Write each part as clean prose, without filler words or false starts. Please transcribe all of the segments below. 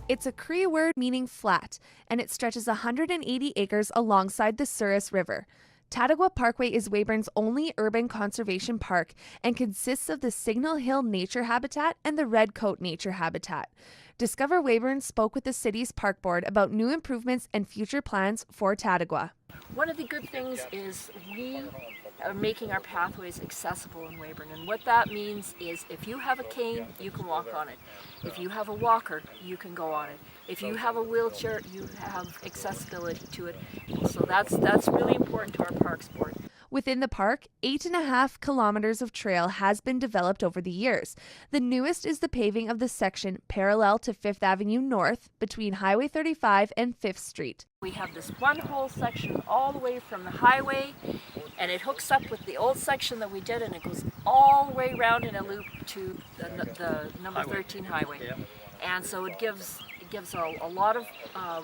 It's a Cree word meaning flat, and it stretches 180 acres alongside the Souris River. Tatagwa Parkway is Weyburn's only urban conservation park and consists of the Signal Hill Nature Habitat and the Redcoat Nature Habitat. Discover Weyburn spoke with the city's park board about new improvements and future plans for Tatagwa. One of the good things is we are making our pathways accessible in Weyburn, and what that means is if you have a cane, you can walk on it. If you have a walker, you can go on it. If you have a wheelchair, you have accessibility to it. So that's really important to our Parks Board. Within the park, 8.5 kilometers of trail has been developed over the years. The newest is the paving of the section parallel to 5th Avenue North between Highway 35 and 5th Street. We have this one whole section all the way from the highway, and it hooks up with the old section that we did, and it goes all the way around in a loop to the number 13 highway. And so it gives a lot of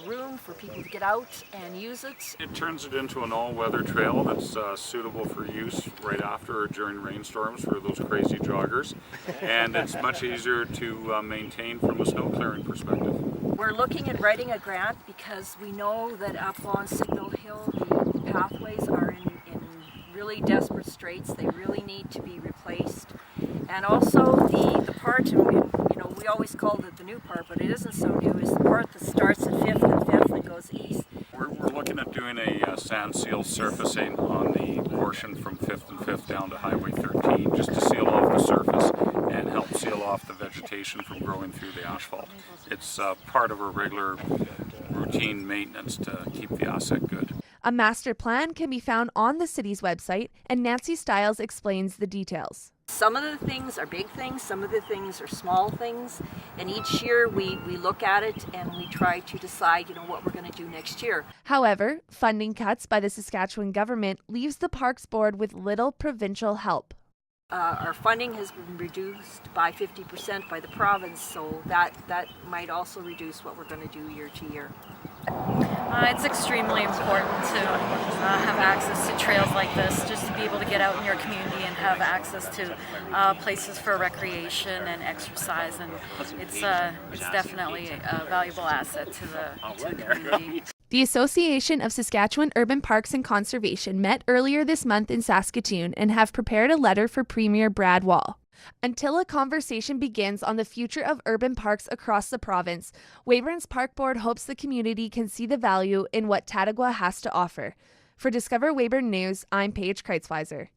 room for people to get out and use it. It turns it into an all-weather trail that's suitable for use right after or during rainstorms for those crazy joggers, and it's much easier to maintain from a snow clearing perspective. We're looking at writing a grant because we know that up on Signal Hill the pathways are in really desperate straits. They really need to be replaced, and also the part, we always called it the new part, but it isn't so new, is the part that starts at 5th and 5th and goes east. We're looking at doing a sand seal surfacing on the portion from 5th and 5th down to Highway 13 just to seal off the surface and help seal off the vegetation from growing through the asphalt. It's part of our regular routine maintenance to keep the asset good. A master plan can be found on the city's website, and Nancy Stiles explains the details. Some of the things are big things, some of the things are small things, and each year we look at it and we try to decide what we're going to do next year. However, funding cuts by the Saskatchewan government leaves the Parks Board with little provincial help. Our funding has been reduced by 50% by the province, so that might also reduce what we're going to do year to year. It's extremely important to have access to trails like this, just to be able to get out in your community and have access to places for recreation and exercise, and it's definitely a valuable asset to the community. The Association of Saskatchewan Urban Parks and Conservation met earlier this month in Saskatoon and have prepared a letter for Premier Brad Wall. Until a conversation begins on the future of urban parks across the province, Weyburn's Park Board hopes the community can see the value in what Tatagwa has to offer. For Discover Weyburn News, I'm Paige Kreitzweiser.